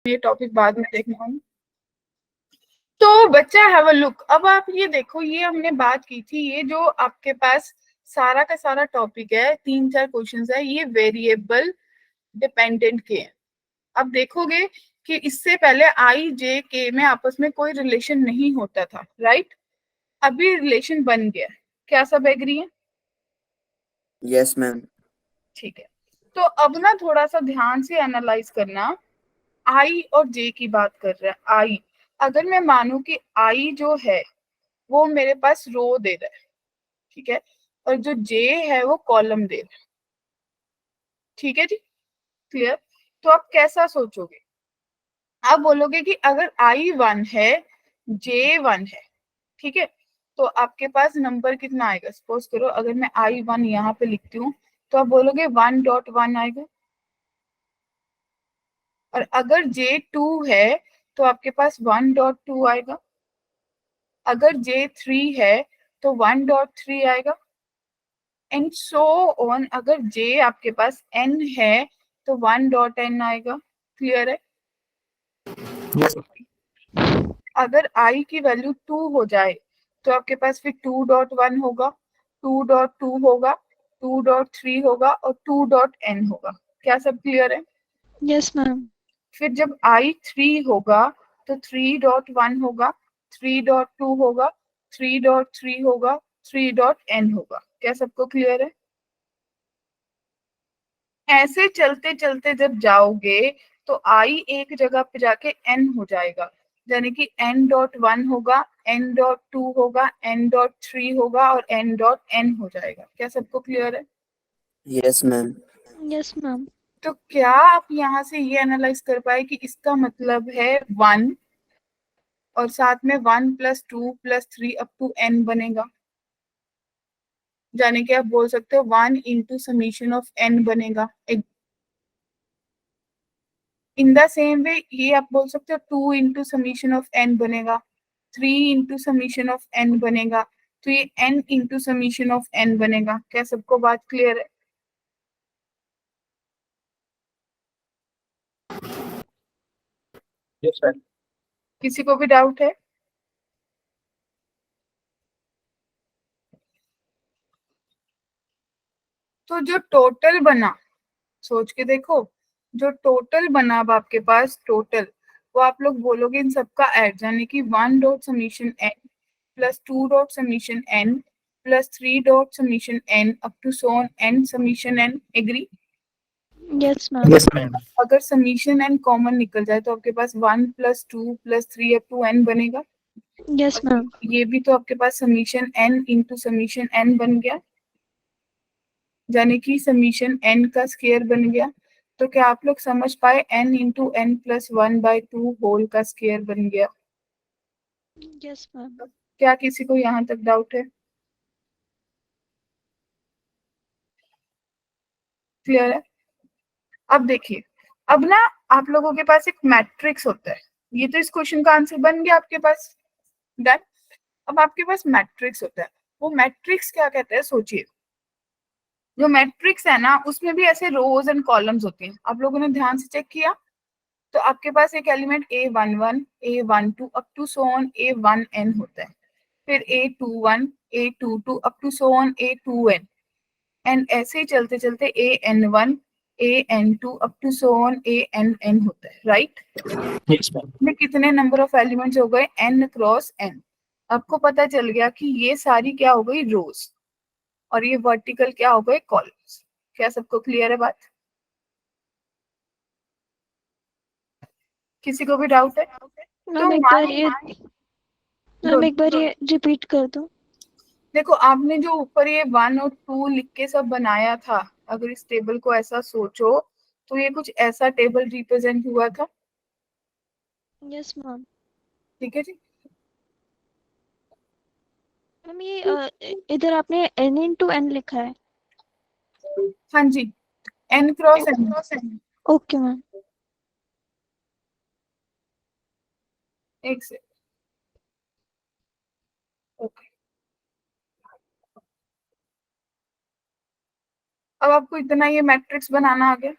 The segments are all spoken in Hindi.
ये टॉपिक बाद में देखना है। तो बच्चा हैव अ लुक। अब आप ये देखो, ये हमने बात की थी, ये जो आपके पास सारा का सारा टॉपिक है, 3-4 क्वेश्चंस है, ये वेरिएबल डिपेंडेंट के हैं। अब देखोगे कि इससे पहले आई जे के में आपस में कोई रिलेशन नहीं होता था, राइट? अभी रिलेशन बन गया। क्या सब एग्री है? Yes ma'am. ठीक है। तो अब ना थोड़ा सा ध्यान से एनालाइज करना। आई और जे की बात कर रहा है। आई, अगर मैं मानूं कि आई जो है वो मेरे पास रो दे रहा है, ठीक है, और जो जे है वो कॉलम दे रहा है, ठीक है जी, क्लियर? तो आप कैसा सोचोगे? आप बोलोगे कि अगर आई 1 है, जे 1 है, ठीक है, तो आपके पास नंबर कितना आएगा? सपोज करो अगर मैं आई 1 यहाँ पे लिखती हूँ, तो आप बोलोगे 1.1 आएगा। और अगर जे 2 है तो आपके पास 1.2 आएगा। अगर जे 3 है तो 1.3 आएगा, एंड सो ऑन। अगर जे आपके पास n है तो 1.n आएगा। क्लियर है? यस। अगर i की वैल्यू 2 हो जाए तो आपके पास फिर 2.1 होगा, 2.2 होगा, 2.3 होगा और 2.n होगा। क्या सब क्लियर है? Yes ma'am. फिर जब i 3 होगा तो 3.1 होगा, 3.2 होगा, 3.3 होगा, 3.n होगा। क्या सबको क्लियर है? ऐसे चलते चलते जब जाओगे तो आई एक जगह पे जाके n हो जाएगा, यानी कि n.1 होगा, n.2 होगा, n.3 होगा और n.n हो जाएगा। क्या सबको क्लियर है? Yes ma'am. Yes ma'am. तो क्या आप यहाँ से ये एनालाइज कर पाए कि इसका मतलब है 1 और साथ में 1 + 2 + 3 अप टू n बनेगा, यानी कि आप बोल सकते हो 1 इंटू समीशन ऑफ n बनेगा। इन द सेम वे ये आप बोल सकते हो 2 इंटू समीशन ऑफ n बनेगा, 3 इंटू समीशन ऑफ n बनेगा, तो ये n इंटू समीशन ऑफ n बनेगा। क्या सबको बात क्लियर है? Yes ma'am. किसी को भी डाउट है? तो जो टोटल बना, सोच के देखो, जो टोटल बना अब आपके पास टोटल, वो आप लोग बोलोगे इन सबका ऐड, यानी कि 1 dot summation n plus 2 dot summation n plus 3 dot summation n up to so on n summation n। Agree? Yes ma'am. Yes ma'am. अगर समीशन n कॉमन निकल जाए तो आपके पास 1 + 2 + 3 अप टू n बनेगा। Yes ma'am. ये भी तो आपके पास समीशन n इंटू समीशन n बन गया, यानी कि समीशन n का स्क्वायर बन गया। तो क्या आप लोग समझ पाए? n इंटू n + 1/2 होल का स्क्वायर बन गया। Yes ma'am. क्या किसी को यहाँ तक डाउट है? क्लियर है? अब देखिए, अब ना आप लोगों के पास एक मैट्रिक्स होता है। ये तो इस क्वेश्चन का आंसर बन गया आपके पास। डन। अब आपके पास मैट्रिक्स होता है। वो मैट्रिक्स क्या कहता है सोचिए। जो मैट्रिक्स है ना उसमें भी ऐसे रोज एंड कॉलम्स होती हैं। आप लोगों ने ध्यान से चेक किया? तो आपके पास एक element A11 A12 up to so on A1n होता है, फिर A21 A22 up to so on A2n, and ऐसे ही चलते चलते AN1 AN2 up to so on ANN होता है, राइट? Yes ma'am. में कितने नंबर ऑफ एलिमेंट्स हो गए? n cross n। आपको पता चल गया कि ये सारी क्या हो गई? रोज। और ये वर्टिकल क्या हो गए? कॉलम्स। क्या सबको क्लियर है बात? किसी को भी डाउट है? तो मैम एक बार ये मैम एक बार ये रिपीट कर दो। देखो, आपने जो ऊपर ये 1 और 2 लिख के सब बनाया था, अगर इस टेबल को ऐसा सोचो तो ये कुछ ऐसा टेबल रिप्रेजेंट हुआ था। Yes ma'am. ठीक है जी। मैम ये इधर आपने n इंटू n लिखा है। हाँ जी, n cross n। Okay ma'am. एक से। ओके। अब आपको इतना ये मैट्रिक्स बनाना आ गया।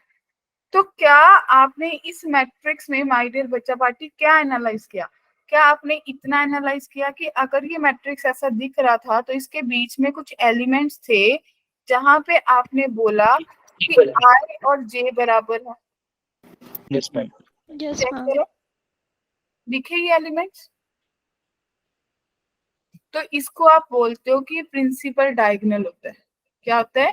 तो क्या आपने इस मैट्रिक्स में माय डियर बच्चा पार्टी क्या एनालाइज किया? क्या आपने इतना एनालाइज किया कि अगर ये मैट्रिक्स ऐसा दिख रहा था तो इसके बीच में कुछ एलिमेंट्स थे जहां पे आपने बोला कि Equal. आई और जे बराबर है? Yes, ma'am. Yes check ma'am. करो, दिखे ये एलिमेंट्स? तो इसको आप बोलते हो कि प्रिंसिपल डायगोनल होता है। क्या होता है?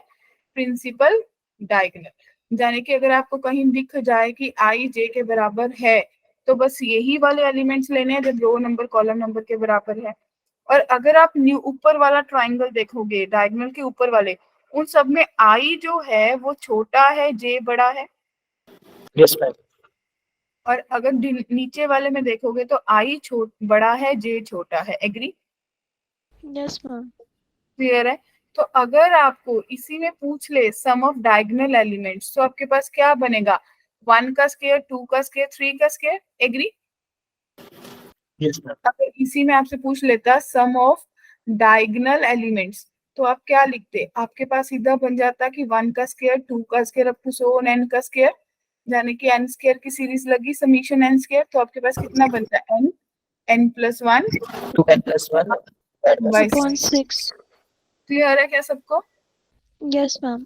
Principal diagonal. यानी कि अगर आपको कहीं दिख जाए कि आई जे के बराबर है तो बस यही वाले एलिमेंट्स लेने हैं जब रो नंबर कॉलम नंबर के बराबर है। और अगर आप न्यू ऊपर वाला ट्राइंगल देखोगे डायगोनल के ऊपर वाले, उन सब में आई जो है वो छोटा है, जे बड़ा है। Yes, ma'am. और अगर नीचे वाले में देखोगे तो आई बड़ा है, जे छोटा है। एग्री? Yes ma'am. क्लियर है? तो अगर आपको इसी में पूछ ले सम ऑफ डायगोनल एलिमेंट्स तो आपके पास क्या बनेगा? 1 का स्क्वायर, 2 का स्क्वायर, 3 का स्क्वायर। एग्री? Yes, ma'am. अगर इसी में आपसे पूछ लेता सम ऑफ डायगोनल एलिमेंट्स तो आप क्या लिखते? आपके पास सीधा बन जाता कि 1 का स्क्वायर, 2 का square up to so on n का स्क्वायर, यानी कि n स्क्वायर की सीरीज लगी समीशन n स्क्वायर। तो आपके पास कितना बनता है? n, n plus 1 2n plus 1. By upon 6। 6। Clear है क्या सबको? Yes ma'am.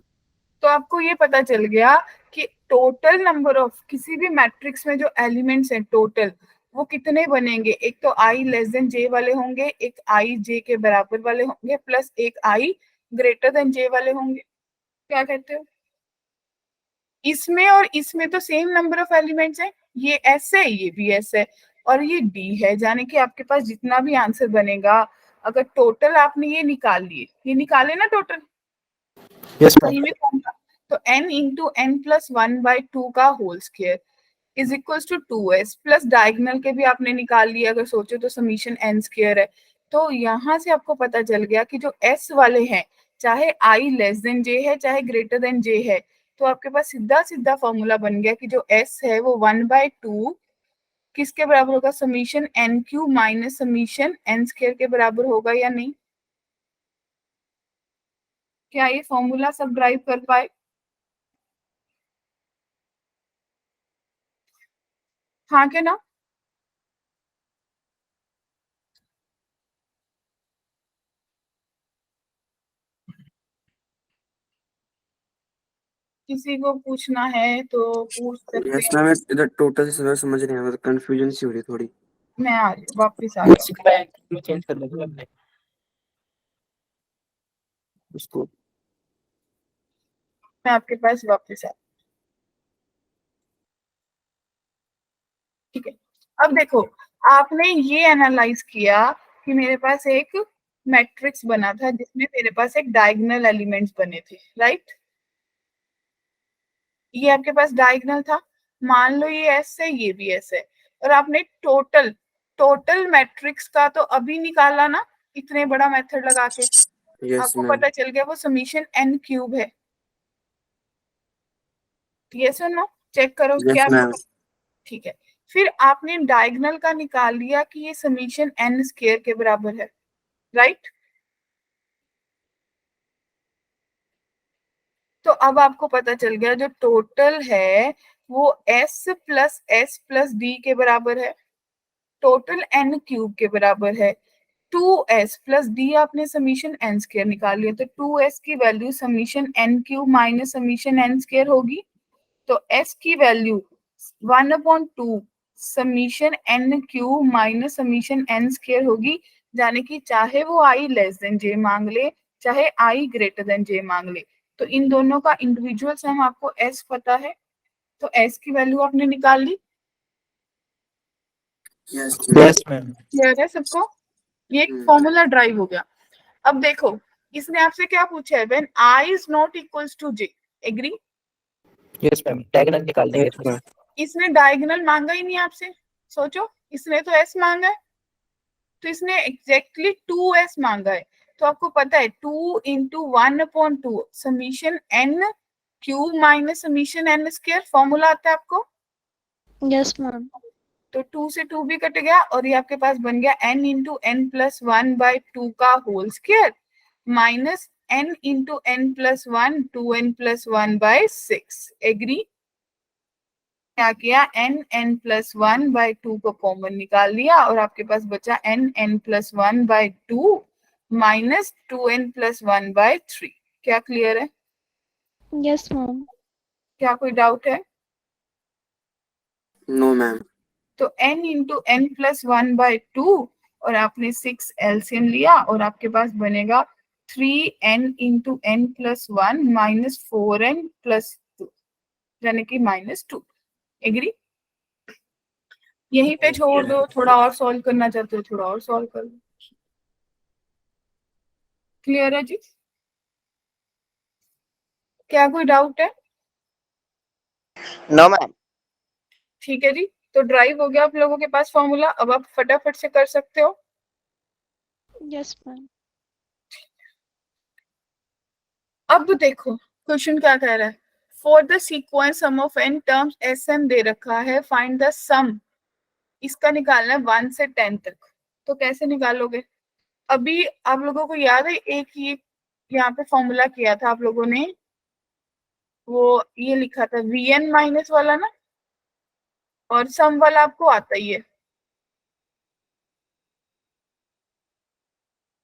तो आपको ये पता चल गया कि टोटल नंबर ऑफ किसी भी मैट्रिक्स में जो एलिमेंट्स हैं टोटल वो कितने बनेंगे? एक तो आई लेस देन जे वाले होंगे, एक आई जे के बराबर वाले होंगे, प्लस एक आई ग्रेटर देन जे वाले होंगे। क्या कहते हो? इसमें और इसमें तो सेम नंबर ऑफ एलिमेंट्स है, ये एस है, ये भी एस है, और ये डी है। यानी कि आपके पास जितना भी आंसर बनेगा, अगर टोटल आपने ये निकाल लिए, ये निकाले ना टोटल, Yes, ma'am. सही में फॉर्मूला, तो n इंटू एन प्लस 1/2 का whole square is equal to 2s plus diagonal के भी आपने निकाल लिया अगर सोचो तो समीशन n स्क्वायर है। तो यहाँ से आपको पता चल गया कि जो s वाले हैं, चाहे i लेस देन j है चाहे ग्रेटर देन j है, तो आपके पास सीधा सीधा फॉर्मूला बन गया कि जो s है वो 1/2 किसके बराबर होगा? Summation n cube minus summation n square के बराबर होगा या नहीं? क्या ये फॉर्मूला सब ड्राइव कर पाए? हाँ क्या ना? किसी को पूछना है तो पूछ सकते Yes, हैं। ma'am. इधर टोटल से समझ नहीं आ रहा, कंफ्यूजन सी हो रही थोड़ी। मैं आ रही हूँ, वापिस आ रही हूँ। चेंज कर लेंगे हमने उसको। मैं आपके पास वापिस आ, ठीक है। अब देखो, आपने ये एनालाइज किया कि मेरे पास एक मैट्रिक्स बना था जिसमें मेरे पास एक डायगोनल एलिमेंट्स बने थे, राइट? ये आपके पास डायगोनल था, मान लो ये एस है, ये भी एस है, और आपने टोटल टोटल मैट्रिक्स का तो अभी निकाला ना, इतने बड़ा मेथड लगा के Yes, आपको ma'am. पता चल गया वो समीशन एन क्यूब है। ये सुनो, चेक करो Yes, क्या ma'am. ठीक है। फिर आपने डायगोनल का निकाल लिया कि ये समीशन एन स्क्वायर के बराबर है, राइट? तो अब आपको पता चल गया जो टोटल है वो s प्लस डी के बराबर है, टोटल n क्यूब के बराबर है। 2s प्लस डी आपने समीशन n स्क्वायर निकाल लिया, तो 2s की value summation n cube minus summation n square होगी। तो s की value 1/2 summation n cube minus summation n square होगी, यानी कि चाहे वो i लेस देन j मांग ले चाहे i ग्रेटर देन j मांग ले, तो इन दोनों का इंडिविजुअल सम आपको s पता है, तो s की वैल्यू आपने निकाल ली। Yes, ma'am. ma'am. क्लियर है सबको? ये एक Hmm. फॉर्मूला ड्राइव हो गया। अब देखो, इसने आपसे क्या पूछा है? When i is not equals to j, agree? Yes, ma'am. Diagonal निकाल देंगे Yes, इसमें। ma'am. इसने डायगोनल मांगा ही नहीं आपसे, सोचो, इसने तो s मांगा है, तो इसने एग्जैक्टली 2s मांगा है। तो आपको पता है 2 into 1/2 summation n cube minus summation n square formula आता है आपको। Yes ma'am. तो 2 से 2 भी कट गया और ये आपके पास बन गया n इंटू एन प्लस 1/2 का whole square minus n into n plus 1 2n plus 1/6। Agree? क्या किया, n+1/2 को कॉमन निकाल लिया और आपके पास बचा n+1/2 माइनस 2n+1/3। क्या क्लियर है? Yes ma'am. क्या कोई डाउट है? No ma'am. तो n इंटू n+1/2 और आपने 6 एलसीएम लिया और आपके पास बनेगा 3n into n+1 minus 4n+2 यानी कि -2। एग्री? यहीं पे छोड़ दो, थोड़ा और सॉल्व करना चाहते हो थोड़ा और सॉल्व कर लो। क्लियर है जी? क्या कोई डाउट है? No ma'am. ठीक है जी, तो ड्राइव हो गया आप लोगों के पास फॉर्मूला, अब आप फटाफट से कर सकते हो। Yes ma'am. अब देखो क्वेश्चन क्या कह रहा है, for the sequence sum of n terms Sn दे रखा है, फाइंड द सम। इसका निकालना है 1 से 10 तक। तो कैसे निकालोगे? अभी आप लोगों को याद है एक ये यहाँ पे फॉर्मूला किया था आप लोगों ने, वो ये लिखा था Vn माइनस वाला ना, और सम वाला आपको आता ही है,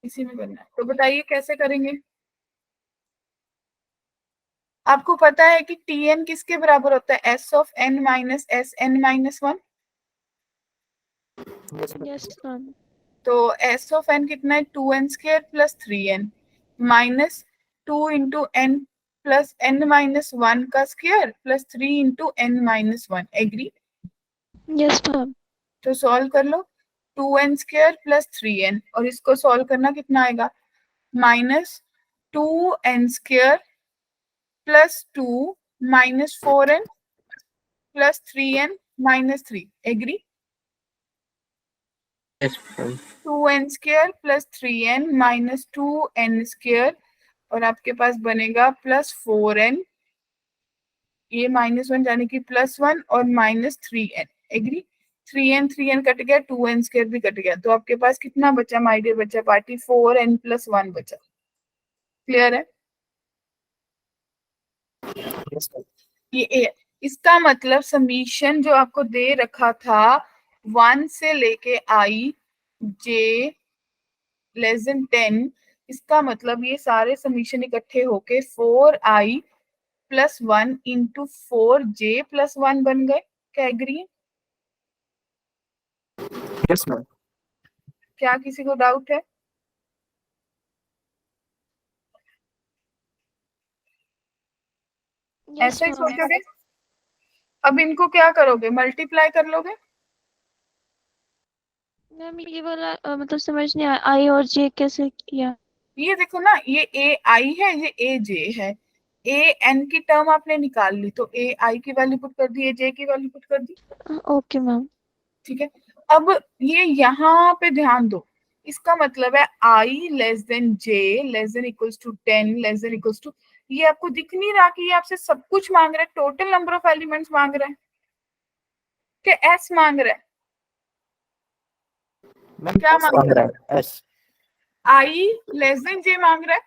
इसी में करना है। तो बताइए कैसे करेंगे? आपको पता है कि Tn किसके बराबर होता है, S of n minus Sn-1। Yes ma'am. तो S ऑफ n कितना है, 2n² plus 3n minus 2 into n plus n-1 का square plus 3 into n-1। Agree? Yes ma'am. तो सॉल्व कर लो, 2n² प्लस 3n और इसको सॉल्व करना कितना आएगा, -2n² plus 2 minus 4n plus 3n-3। Agree? Yes ma'am. 2n² plus 3n minus 2n² और आपके पास बनेगा प्लस 4n, ये -1 यानी कि +1 और -3n। एग्री? 3n कट गया, 2n² भी कट गया, तो आपके पास कितना बचा माय डियर बच्चा पार्टी, 4n+1 बचा। क्लियर है? Yes ma'am. ये ए, इसका मतलब समीशन जो आपको दे रखा था 1 से लेके i j <10, इसका मतलब ये सारे समीशन इकट्ठे होके 4i+1 इंटू 4j+1 बन गए। क्या एग्री है? Yes ma'am. क्या किसी को डाउट है? यस ऐसा ही मैम। सोचोगे? अब इनको क्या करोगे, मल्टीप्लाई कर लोगे? मैम ये वाला मतलब समझ नहीं आया, आई और जे कैसे किया? ये देखो ना, ये ए आई है, ये ए जे है। ए एन की टर्म आपने निकाल ली, तो ए आई की वैल्यू पुट कर दी, ए जे की वैल्यू पुट कर दी। Okay ma'am. ठीक है, अब ये यहाँ पे ध्यान दो, इसका मतलब है I less than J less than equals to 10 less than equals to, ये आपको दिख नहीं रहा कि ये आपसे सब कुछ मांग रहा है, टोटल नंबर ऑफ एलिमेंट्स मांग रहा है कि एस मांग रहा है? मैम क्या एस मांग मांग रहा रहा है, एस। है? आई लेस देन जे मांग रहा है।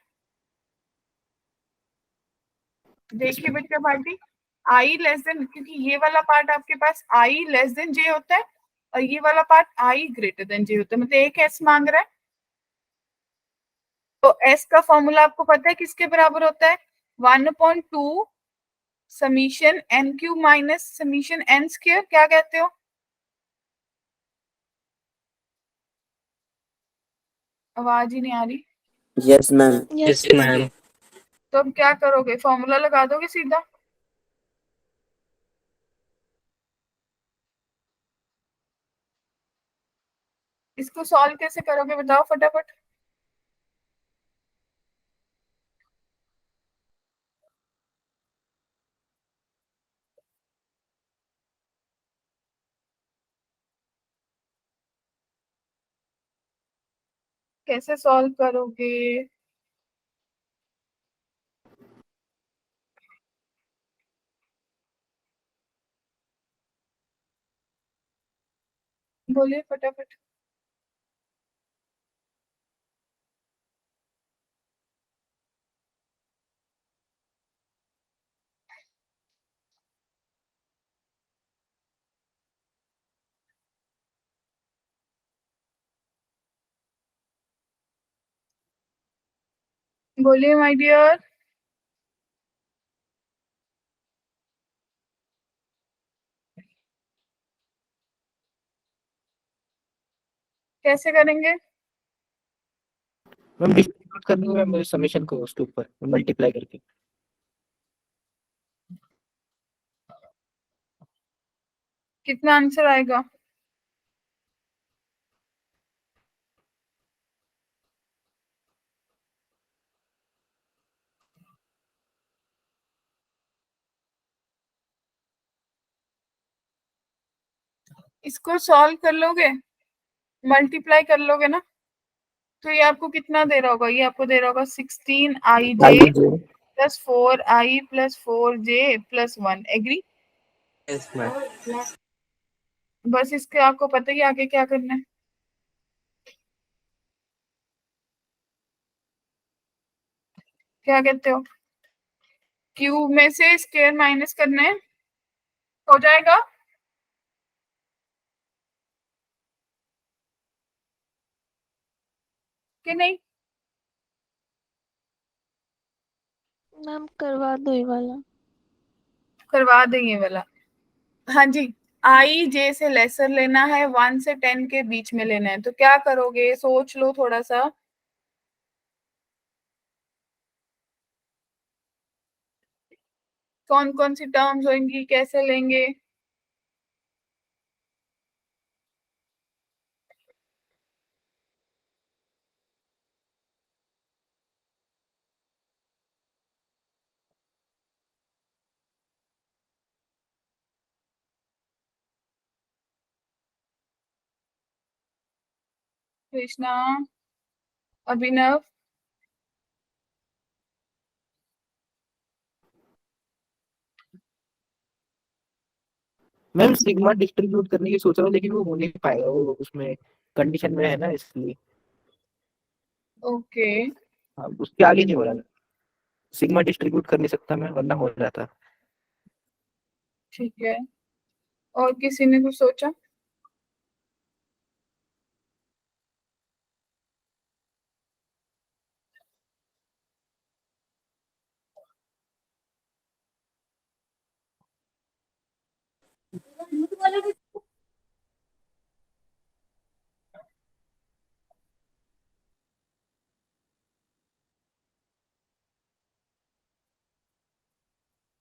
यस देखिए मैम। बच्चा पार्टी, आई लेस देन, क्योंकि ये वाला पार्ट आपके पास आई लेस देन जे होता है और ये वाला पार्ट आई ग्रेटर देन जे होता है, मतलब एक एस मांग रहा है। तो एस का फॉर्मूला आपको पता है किसके बराबर होता है, 1/2 summation n cube minus summation n square. क्या कहते हो? आवाज ही नहीं आ रही। Yes ma'am. Yes yes ma'am. Ma'am. तो अब क्या करोगे, फॉर्मूला लगा दोगे सीधा? इसको सॉल्व कैसे करोगे बताओ फटाफट। कैसे सॉल्व करोगे? बोलिए फटाफट। बोलिए माय डियर। कैसे करेंगे? मैम डिस्ट्रीब्यूट करनी है मैम समेशन को उसके ऊपर मल्टीप्लाई करके। कितना आंसर आएगा? इसको सॉल्व कर लोगे, मल्टीप्लाई कर लोगे ना, तो ये आपको कितना दे रहा होगा? ये आपको दे रहा होगा 16i j plus 4i plus 4j plus 1। Agree? Yes ma'am. बस इसके आपको पता ही आगे क्या करना है। क्या कहते हो? क्यूब में से स्क्वायर माइनस करना है, हो जाएगा। कि नहीं? मैम करवा दो ये वाला। करवा देंगे वाला। हाँ जी। आई जे से लेसर लेना है, 1 से 10 के बीच में लेना है, तो क्या करोगे? सोच लो थोड़ा सा। कौन कौन सी टर्म्स होंगी, कैसे लेंगे? कृष्णा, अभिनव, मैम सिग्मा डिस्ट्रीब्यूट करने की सोच रहा हूँ लेकिन वो हो नहीं पाएगा, वो उसमें कंडीशन में है ना इसलिए। ओके हाँ, उसके आगे नहीं हो रहा। सिग्मा डिस्ट्रीब्यूट कर नहीं सकता मैं, वरना हो जाता। ठीक है। और किसी ने कुछ सोचा?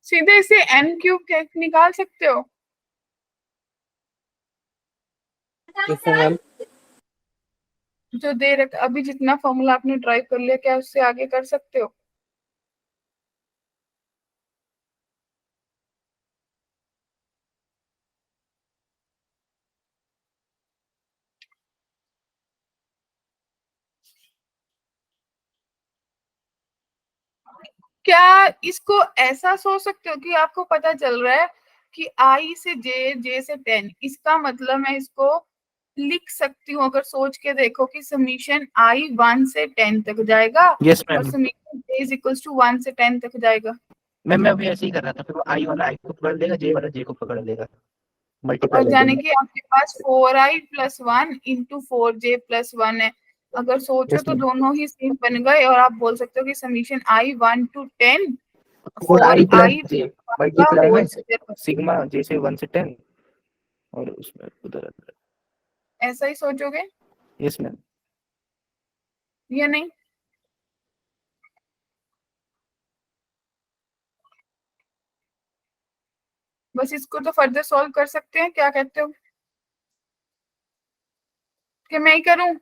सीधे इसे n क्यूब निकाल सकते हो। कैसे मैम? जो दे रखा अभी, जितना फॉर्मूला आपने ड्राइव कर लिया, क्या उससे आगे कर सकते हो? क्या इसको ऐसा सोच सकते हो कि आपको पता चल रहा है कि आई से जे, जे से 10, इसका मतलब मैं इसको लिख सकती हूँ, अगर सोच के देखो, कि समीशन आई 1 से 10 तक जाएगा यस और ma'am. Summation j is equals to 1 से 10 तक जाएगा। मैम मैं अभी ऐसे ही कर रहा था, फिर वो आई वाला आई को पकड़ लेगा, जे वाला जे को पकड़ लेगा, मल्टीप्लाई और कर जाने देगा। कि आपके पास 4i+1 इंटू 4j+1 है, अगर सोचो यस तो मैम। दोनों ही सेम बन गए, और आप बोल सकते हो कि समीशन आई 1 to 10 और आई प्लस 4i जे का मल्टीप्लाई होल में स्क्वायर। सिग्मा जे से 1 से 10 और उसमें उधर। ऐसा ही सोचोगे यस मैम। या नहीं? बस इसको तो फर्दर सॉल्व कर सकते हैं, क्या कहते हो? कि मैं ही करूं?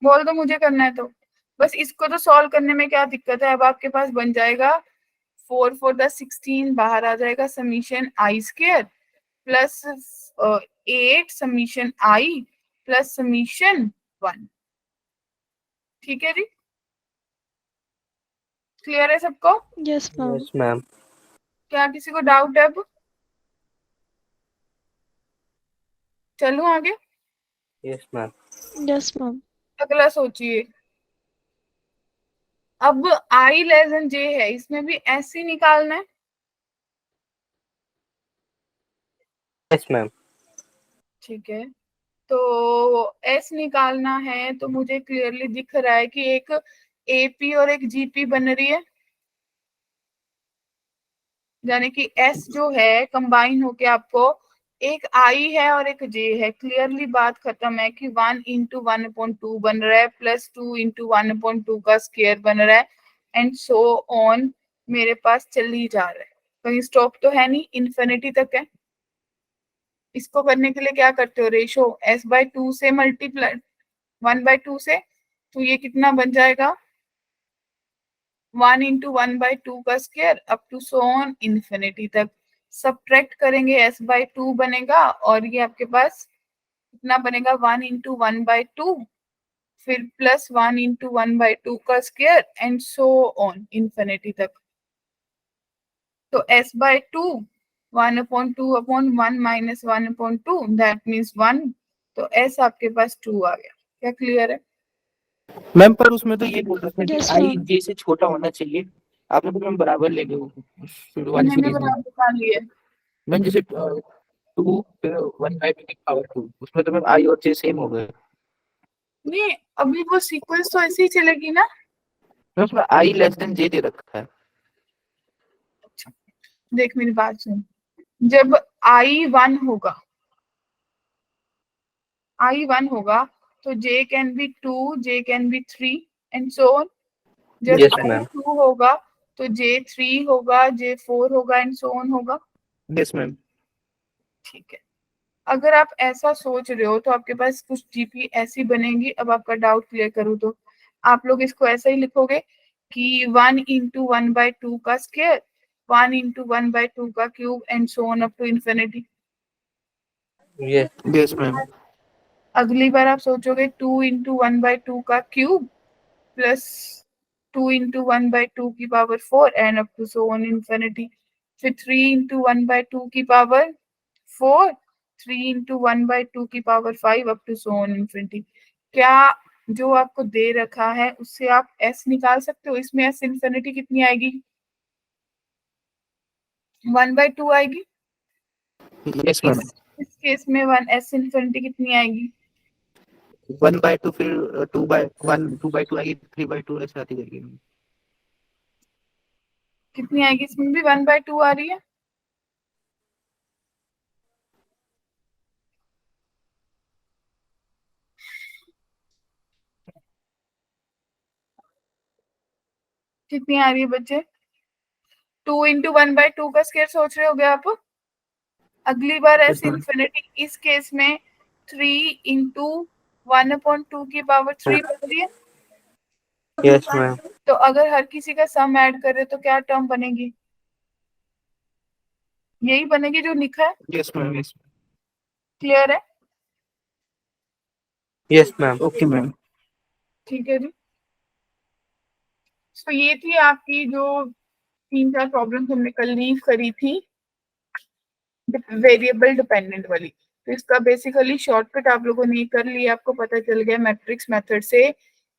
बोल दो मुझे करना है तो। बस इसको तो सॉल्व करने में क्या दिक्कत है? अब आपके पास बन जाएगा 4 4 16, बाहर आ जाएगा समीशन आई स्क्वायर प्लस 8 समीशन आई प्लस समीशन 1। ठीक है जी? क्लियर है सबको? Yes ma'am. Yes ma'am. क्या किसी को डाउट है? अब चलूं आगे? Yes ma'am. Yes ma'am. अगला सोचिए। अब आई लेस देन जे है, इसमें भी ऐसे ही निकालना है। Yes ma'am. ठीक है। तो एस निकालना है तो मुझे क्लियरली दिख रहा है कि एक एपी और एक जीपी बन रही है, यानी कि एस जो है कंबाइन होके आपको एक आई है और एक जे है। क्लियरली बात खत्म है कि 1 × 1/2 बन रहा है प्लस 2 × 1/2 का स्क्वायर बन रहा है एंड सो ऑन मेरे पास चल ही जा रहा है, कहीं स्टॉप तो है नहीं, इन्फिनिटी तक है। इसको करने के लिए क्या करते हो, रेशो s/2 से मल्टीप्लाई 1/2 से, तो ये कितना बन जाएगा 1 × 1/2 का square up to so on infinity तक। सब्ट्रैक्ट करेंगे s/2 बनेगा और ये आपके पास कितना बनेगा 1 × 1/2 फिर प्लस 1 × 1/2 का square and so on infinity तक। तो s/2 1/2/1 माइनस 1/2 दैट मीन्स 1। तो s आपके पास 2 आ गया। क्या क्लियर है? मैम पर उसमें तो ये बोल रहा था कि Yes, आई ma'am. जे से छोटा होना चाहिए, आपने तो मैम बराबर ले गए वो वाली मैंने सीरीज में। बराबर निकाल लिए। मैम जैसे 2 फिर 1/2 की पावर 2, उसमें तो मैम आई और जे सेम हो गए। नहीं, अभी वो सीक्वेंस तो ऐसे ही चलेगी ना। मैम उसमें आई लेस देन जे दे रखा है। देख मेरी बात सुन, जब I1 होगा, I1 होगा तो J can be 2, J can be 3 and so on. जब Yes, ma'am. I2 होगा तो J3 होगा, J4 होगा एंड सो ऑन होगा। Yes ma'am. ठीक है, अगर आप ऐसा सोच रहे हो तो आपके पास कुछ जीपी ऐसी बनेगी। अब आपका डाउट क्लियर करूँ तो आप लोग इसको ऐसा ही लिखोगे कि 1 × 1/2 का स्क्वायर 1 × 1/2 का cube and so on up to infinity. Yes ma'am. अगली बार आप सोचोगे 2 × 1/2 का क्यूब प्लस 2 × 1/2 की power 4 and up to so on infinity. फिर 3 × 1/2 की पावर 4, 3 × 1/2 की power 5 up to so on infinity. क्या जो आपको दे रखा है उससे आप s निकाल सकते हो? इसमें s इन्फिनिटी कितनी आएगी? 1/2 आएगी। Yes ma'am. इस केस में 1 s इन्फिनिटी कितनी आएगी? 1/2 फिर 2/1 2/2 आएगी, 3/2 ऐसे आती जाएगी। कितनी आएगी? इसमें भी 1/2 आ रही है। कितनी आ रही है बच्चे? 2 × 1/2 का स्क्वायर सोच रहे होगे आप। अगली बार Yes, ऐसे ma'am. इन्फिनिटी, इस केस में 3 × 1/2 की पावर 3 बन रही है। Yes ma'am. तो अगर हर किसी का सम ऐड करे तो क्या टर्म बनेगी? यही बनेगी जो लिखा है। Yes ma'am. यस क्लियर है? Yes ma'am. Okay ma'am. ठीक है जी। तो ये थी आपकी जो 3-4 प्रॉब्लम्स हमने कल लीव करी थी वेरिएबल डिपेंडेंट वाली। तो इसका बेसिकली शॉर्टकट आप लोगों ने कर लिया, आपको पता चल गया मैट्रिक्स मेथड से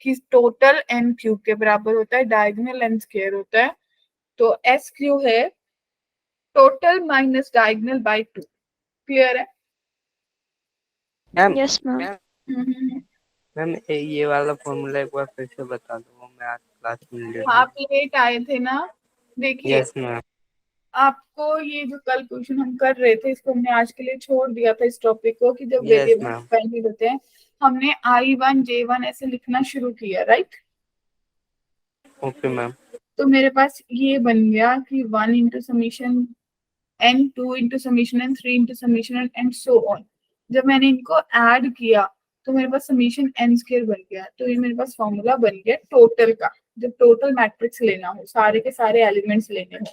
कि टोटल n क्यूब के बराबर होता है, डायगोनल n स्क्वायर होता है। तो s क्यू है total minus diagonal by 2। Clear है? Ma'am Yes, ma'am. मैम ये वाला फॉर्मूला एक बार फिर से बता दो, मैं आज क्लास में लेट आप लेट आए थे ना। देखिए, यस मैम। आपको ये जो कल क्वेश्चन हम कर रहे थे इसको हमने आज के लिए छोड़ दिया था इस टॉपिक को, कि जब Yes, वेरिएबल ma'am. डिपेंडेंट होते हैं हमने I1 J1 ऐसे लिखना शुरू किया, राइट? Okay ma'am. तो मेरे पास ये बन गया कि 1 × summation n, 2 × summation n, 3 × summation n and so on. जब मैंने इनको ऐड किया तो मेरे पास समीशन n स्क्वायर बन गया। तो ये मेरे पास फॉर्मूला बन गया टोटल का, जब टोटल मैट्रिक्स लेना हो, सारे के सारे एलिमेंट्स लेने हो।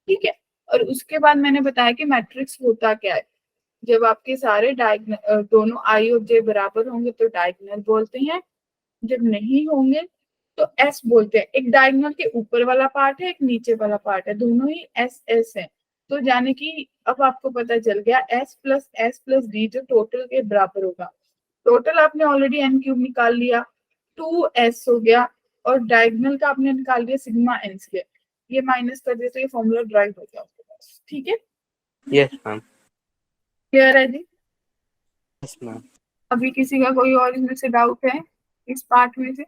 ठीक है, और उसके बाद मैंने बताया कि मैट्रिक्स होता क्या है। जब आपके सारे डायगोनल दोनों आई और जे बराबर होंगे तो डायगोनल बोलते हैं, जब नहीं होंगे तो एस बोलते हैं। एक डायगोनल के ऊपर वाला पार्ट है, एक नीचे वाला पार्ट है, दोनों ही एस एस है। तो जाने की अब आपको पता चल गया s प्लस डी जो टोटल के बराबर होगा। टोटल आपने ऑलरेडी n क्यूब निकाल लिया, 2s हो गया, और डायगोनल का आपने निकाल दिया सिग्मा n स्क्वायर। ये माइनस कर दिया तो ये फॉर्मूला ड्राइव हो गया आपके पास। ठीक है, यस मैम। क्लियर है जी? Yes ma'am. अभी किसी का कोई और इसमें से डाउट है इस पार्ट में से?